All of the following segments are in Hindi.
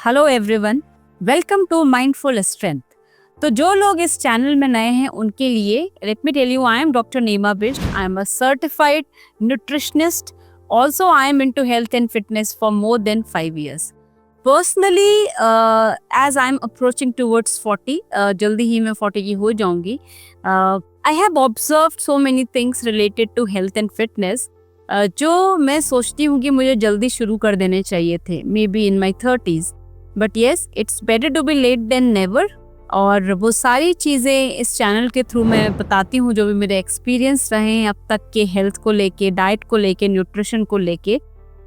Hello everyone, welcome to mindful strength. तो जो लोग इस चैनल में नए हैं उनके लिए let me tell you, I am doctor Neema Bisht. I am a certified nutritionist. Also I am into health and fitness for more than 5 years। Personally as I am approaching towards 40, जल्दी ही मैं 40 की हो जाऊंगी। I have observed so many things related to health and fitness जो मैं सोचती हूँ कि मुझे जल्दी शुरू कर देने चाहिए थे, maybe in my 30s। But yes, it's better to be late than never. और वो सारी चीज़ें इस चैनल के थ्रू मैं बताती हूँ जो भी मेरे एक्सपीरियंस रहे हैं अब तक के हेल्थ को लेके, डाइट को लेके, न्यूट्रिशन को लेके,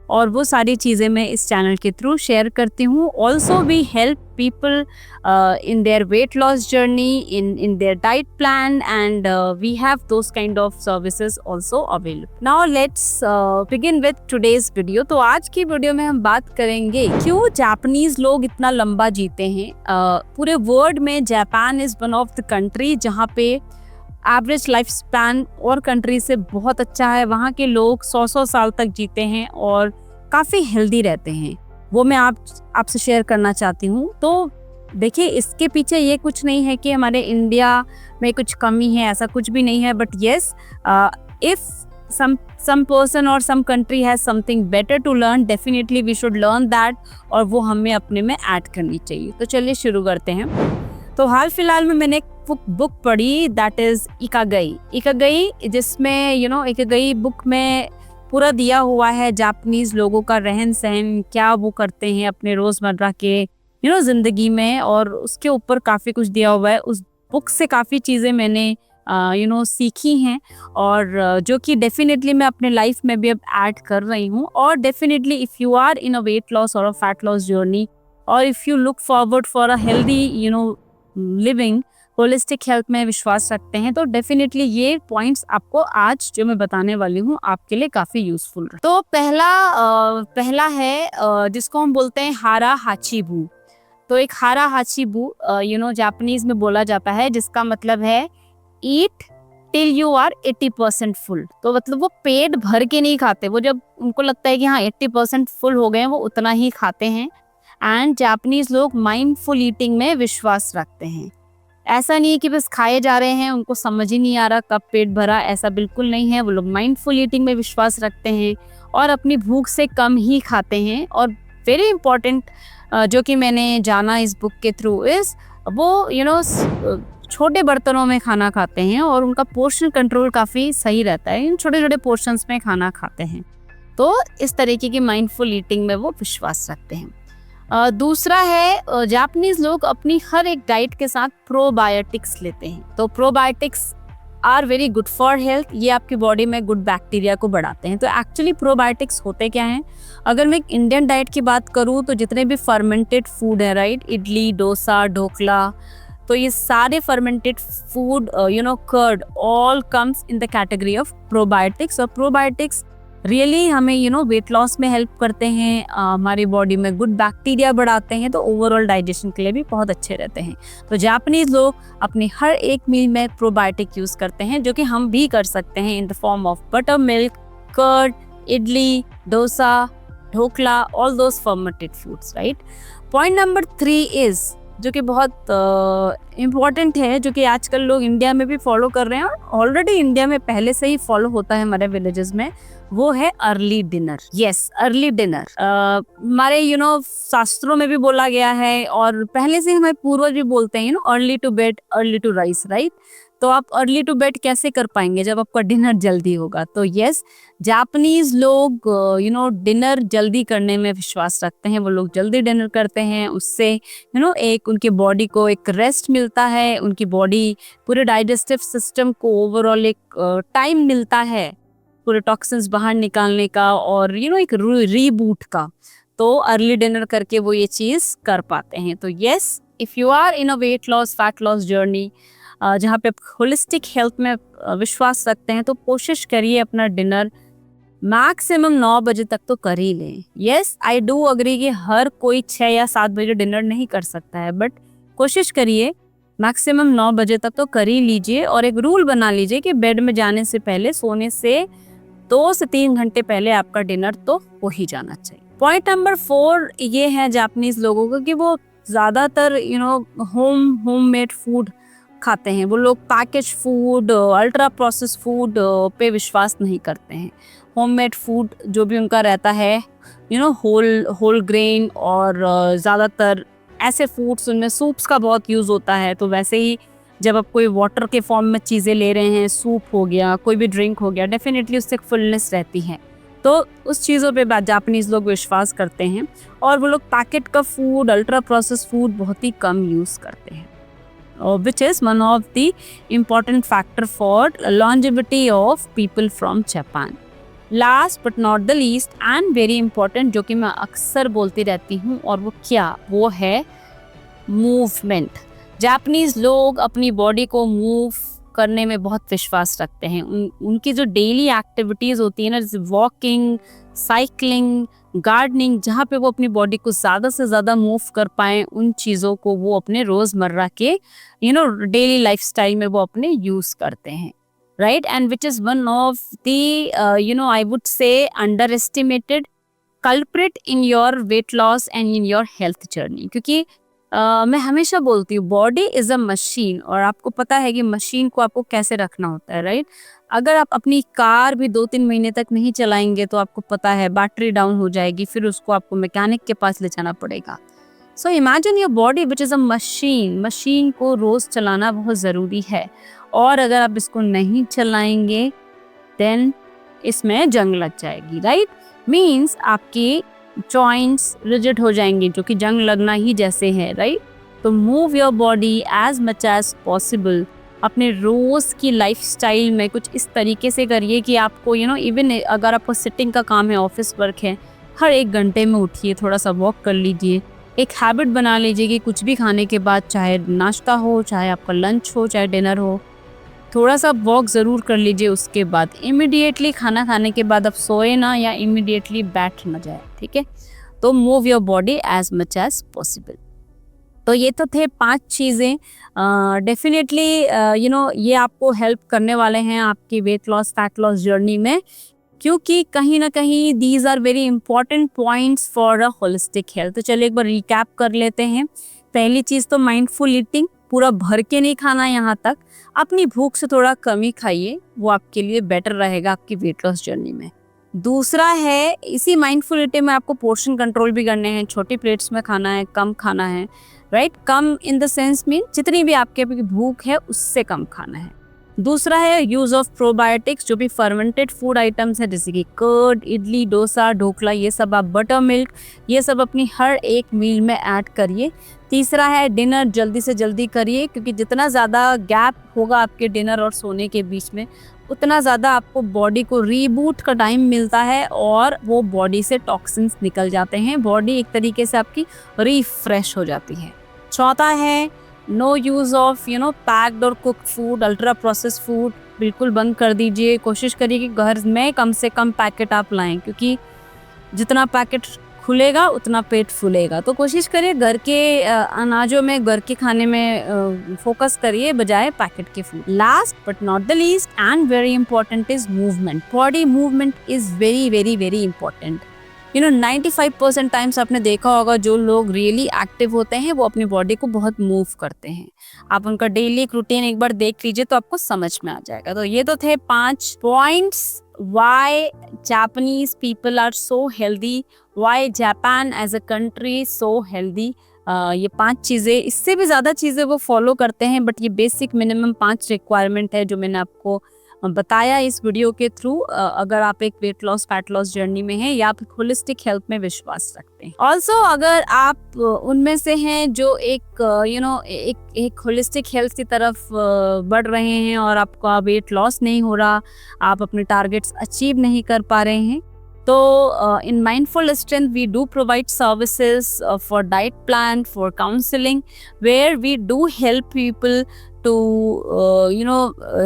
और वो सारी चीज़ें मैं इस चैनल के थ्रू शेयर करती हूँ। Also we help people in their weight loss journey, in their diet plan, and we have those kind of services also available. Now let's begin with today's video. तो आज की वीडियो में हम बात करेंगे क्यों जापानीज लोग इतना लंबा जीते हैं। पूरे वर्ल्ड में Japan is one of the country जहाँ पे एवरेज लाइफ स्पैन और कंट्री से बहुत अच्छा है। वहाँ के लोग 100 साल तक जीते हैं और काफ़ी हेल्दी रहते हैं। वो मैं आपसे शेयर करना चाहती हूँ। तो देखिए, इसके पीछे ये कुछ नहीं है कि हमारे इंडिया में कुछ कमी है, ऐसा कुछ भी नहीं है। But yes, if some person or some country has something better to learn, definitely we should learn that, और वो हमें अपने में ऐड करनी चाहिए। तो चलिए शुरू करते हैं। तो हाल फिलहाल में मैंने एक बुक पढ़ी, दैट इज इकागई, जिसमें इकागई बुक में पूरा दिया हुआ है जापानीज लोगों का रहन सहन, क्या वो करते हैं अपने रोजमर्रा के जिंदगी में, और उसके ऊपर काफी कुछ दिया हुआ है। उस बुक से काफी चीजें मैंने सीखी हैं, और जो कि डेफिनेटली मैं अपने लाइफ में भी अब ऐड कर रही हूँ। और definitely if you are in a weight loss और अ फैट लॉस जर्नी, और if you look forward for a healthy living, holistic health में विश्वास रखते हैं, तो डेफिनेटली ये पॉइंट्स आपको आज जो मैं बताने वाली हूँ आपके लिए काफी यूजफुल है। तो पहला है जिसको हम बोलते हैं हारा हाचीबू। तो एक हारा हाचीबू जापानीज में बोला जाता है, जिसका मतलब है ईट टिल यू आर 80% फुल। तो मतलब वो पेट भर के नहीं खाते, वो जब उनको लगता है कि हाँ 80% फुल हो गए हैं, वो उतना ही खाते हैं। एंड जापानीज लोग माइंडफुल ईटिंग में विश्वास रखते हैं। ऐसा नहीं है कि बस खाए जा रहे हैं, उनको समझ ही नहीं आ रहा कब पेट भरा, ऐसा बिल्कुल नहीं है। वो लोग माइंडफुल ईटिंग में विश्वास रखते हैं और अपनी भूख से कम ही खाते हैं। और वेरी इंपॉर्टेंट जो कि मैंने जाना इस बुक के थ्रू इज वो छोटे बर्तनों में खाना खाते हैं, और उनका पोर्शन कंट्रोल काफ़ी सही रहता है। इन छोटे छोटे पोर्शंस में खाना खाते हैं। तो इस तरीके की माइंडफुल ईटिंग में वो विश्वास रखते हैं। दूसरा है जापानीज लोग अपनी हर एक डाइट के साथ प्रोबायोटिक्स लेते हैं। तो probiotics are very good for health. ये आपकी बॉडी में गुड बैक्टीरिया को बढ़ाते हैं। तो एक्चुअली प्रोबायोटिक्स होते क्या हैं? अगर मैं इंडियन डाइट की बात करूँ तो जितने भी फर्मेंटेड फूड है, राइट, इडली, डोसा, ढोकला, तो ये सारे fermented food curd, all comes in the category of probiotics. और प्रोबायोटिक्स रियली हमें वेट लॉस में हेल्प करते हैं, हमारी बॉडी में गुड बैक्टीरिया बढ़ाते हैं, तो ओवरऑल डाइजेशन के लिए भी बहुत अच्छे रहते हैं। तो जापानीज लोग अपनी हर एक मील में प्रोबायोटिक यूज करते हैं, जो कि हम भी कर सकते हैं in the form of butter milk, curd, idli, dosa, dhokla, all those fermented foods, right. Point number 3 is, जो कि बहुत इम्पॉर्टेंट है, जो कि आजकल लोग इंडिया में भी फॉलो कर रहे हैं, और ऑलरेडी इंडिया में पहले से ही फॉलो होता है हमारे विलेजेस में, वो है early dinner. Yes, early dinner हमारे शास्त्रों में भी बोला गया है, और पहले से हमारे पूर्वज भी बोलते हैं early to bed early to rise, right. तो आप अर्ली टू बेड कैसे कर पाएंगे जब आपका डिनर जल्दी होगा? तो यस, जापानीज लोग डिनर जल्दी करने में विश्वास रखते हैं। वो लोग जल्दी डिनर करते हैं, उससे एक उनकी बॉडी को एक रेस्ट मिलता है, उनकी बॉडी पूरे डाइजेस्टिव सिस्टम को ओवरऑल एक टाइम मिलता है पूरे टॉक्सिन्स बाहर निकालने का, और एक रीबूट का। तो अर्ली डिनर करके वो ये चीज़ कर पाते हैं। तो yes, if you are in a weight loss fat loss journey जहाँ पे होलिस्टिक हेल्थ में विश्वास रखते हैं, तो कोशिश करिए अपना डिनर मैक्सिमम 9 बजे तक तो कर ही लें। यस, आई डू अग्री कि हर कोई 6 या 7 बजे डिनर नहीं कर सकता है, बट कोशिश करिए मैक्सिमम 9 बजे तक तो कर ही लीजिए। और एक रूल बना लीजिए कि बेड में जाने से पहले, सोने से 2 से 3 घंटे पहले आपका डिनर तो हो ही जाना चाहिए। पॉइंट नंबर 4 ये है जापानीज लोगों का कि वो ज़्यादातर होममेड फूड खाते हैं। वो लोग package food, ultra process food पे विश्वास नहीं करते हैं। होममेड फूड जो भी उनका रहता है होल ग्रेन, और ज़्यादातर ऐसे फूड्स, उनमें सूप्स का बहुत यूज़ होता है। तो वैसे ही जब आप कोई वाटर के फॉर्म में चीज़ें ले रहे हैं, सूप हो गया, कोई भी ड्रिंक हो गया, डेफिनेटली उससे फुलनेस रहती है। तो उस चीज़ों पे जापानीज़ लोग विश्वास करते हैं, और वो लोग पैकेट का फूड, अल्ट्रा प्रोसेस फूड बहुत ही कम यूज़ करते हैं, which is one of the important factor for longevity of people from Japan. Last but not the least and very important, जो कि मैं अक्सर बोलती रहती हूँ, और वो है मूवमेंट। जापानीज लोग अपनी बॉडी को मूव करने में बहुत विश्वास रखते हैं। उनकी जो डेली एक्टिविटीज़ होती है ना, जैसे वॉकिंग, साइकिलिंग, गार्डनिंग, जहाँ पे वो अपनी बॉडी को ज़्यादा से ज़्यादा मूव कर पाएँ, उन चीज़ों को वो अपने रोज़मर्रा के डेली लाइफस्टाइल में वो अपने यूज़ करते हैं, right. And which is one of the I would say under estimated culprit in your weight loss and in your health journey. क्योंकि मैं हमेशा बोलती हूँ, बॉडी इज़ अ मशीन, और आपको पता है कि मशीन को आपको कैसे रखना होता है, राइट। अगर आप अपनी कार भी 2-3 महीने तक नहीं चलाएंगे तो आपको पता है बैटरी डाउन हो जाएगी, फिर उसको आपको मैकेनिक के पास ले जाना पड़ेगा। So imagine your body which is a machine को रोज़ चलाना बहुत ज़रूरी है, और अगर आप इसको नहीं चलाएंगे देन इसमें जंग लग जाएगी, राइट। मीन्स आपकी जॉइंट्स रिजिड हो जाएंगे, जो कि जंग लगना ही जैसे है, राइट। तो move your body as much as possible. अपने रोज़ की लाइफस्टाइल में कुछ इस तरीके से करिए कि आपको इवन अगर आपको सिटिंग का काम है, ऑफिस वर्क है, हर 1 घंटे में उठिए, थोड़ा सा वॉक कर लीजिए। एक हैबिट बना लीजिए कि कुछ भी खाने के बाद, चाहे नाश्ता हो, चाहे आपका लंच हो, चाहे डिनर हो, थोड़ा सा वॉक ज़रूर कर लीजिए। उसके बाद इमिडिएटली खाना खाने के बाद आप सोए ना, या इमिडिएटली बैठ ना जाए, ठीक है। तो move your body as much as possible. तो ये तो थे 5 चीज़ें। डेफिनेटली ये आपको हेल्प करने वाले हैं आपकी weight loss, fat loss journey में, क्योंकि कहीं ना कहीं these are very important points for a holistic health. तो चलिए एक बार रिकैप कर लेते हैं। पहली चीज़ तो माइंडफुल ईटिंग, पूरा भर के नहीं खाना, यहाँ तक अपनी भूख से थोड़ा कम ही खाइए, वो आपके लिए बेटर रहेगा आपकी वेट लॉस जर्नी में। दूसरा है, इसी माइंडफुल ईटिंग में आपको पोर्शन कंट्रोल भी करने हैं, छोटी प्लेट्स में खाना है, कम खाना है, right. Come in the sense mean जितनी भी आपके भूख है उससे कम खाना है। दूसरा है यूज़ ऑफ प्रोबायोटिक्स, जो भी फर्मेंटेड फूड आइटम्स है, जैसे कि कर्ड, इडली, डोसा, ढोकला, ये सब आप, बटर मिल्क, ये सब अपनी हर एक मील में ऐड करिए। तीसरा है डिनर जल्दी से जल्दी करिए, क्योंकि जितना ज़्यादा गैप होगा आपके डिनर और सोने के बीच में, उतना ज़्यादा आपको बॉडी को रीबूट का टाइम मिलता है, और वो बॉडी से टॉक्सिन्स निकल जाते हैं, बॉडी एक तरीके से आपकी रिफ्रेश हो जाती है। चौथा है नो यूज़ ऑफ पैक्ड और cooked food, ultra process food बिल्कुल बंद कर दीजिए। कोशिश करिए कि घर में कम से कम पैकेट आप लाएं, क्योंकि जितना पैकेट खुलेगा उतना पेट फूलेगा। तो कोशिश करिए घर के अनाजों में, घर के खाने में फोकस करिए बजाय पैकेट के food. Last but not the least and very important is movement. Body movement is very very very important. 95% times आपने देखा होगा, जो लोग रियली एक्टिव होते हैं वो अपनी बॉडी को बहुत मूव करते हैं। आप उनका डेली रूटीन एक बार देख लीजिए तो आपको समझ में आ जाएगा। तो ये तो थे 5 points, why Japanese people are so healthy, why Japan as a country so healthy. ये 5 चीज़ें, इससे भी ज़्यादा चीज़ें वो फॉलो करते हैं, बट ये बेसिक मिनिमम 5 रिक्वायरमेंट है जो मैंने आपको बताया इस वीडियो के थ्रू। अगर आप एक wait loss, fat loss journey में हैं, या आप होलिस्टिक हेल्थ में विश्वास रखते हैं। ऑल्सो अगर आप उनमें से हैं जो एक होलिस्टिक हेल्थ की तरफ बढ़ रहे हैं, और आपका वेट लॉस नहीं हो रहा, आप अपने टारगेट्स अचीव नहीं कर पा रहे हैं, तो in Mindful Strength we do provide services for diet plan, for counseling, where we do help people to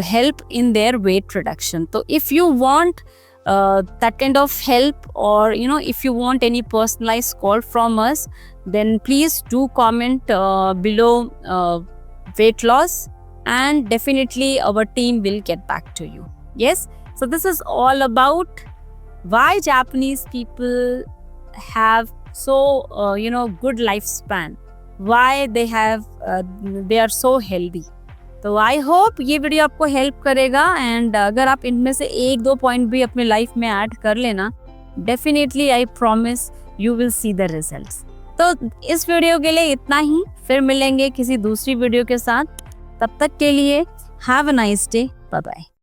help in their weight reduction. So if you want that kind of help, or if you want any personalized call from us, then please do comment below weight loss, and definitely our team will get back to you. Yes, so this is all about why Japanese people have so good lifespan, why they are so healthy. तो आई होप ये वीडियो आपको हेल्प करेगा, एंड अगर आप इनमें से 1-2 पॉइंट भी अपने लाइफ में ऐड कर लेना, definitely I promise you will see the results. तो इस वीडियो के लिए इतना ही, फिर मिलेंगे किसी दूसरी वीडियो के साथ। तब तक के लिए have a nice day, bye bye.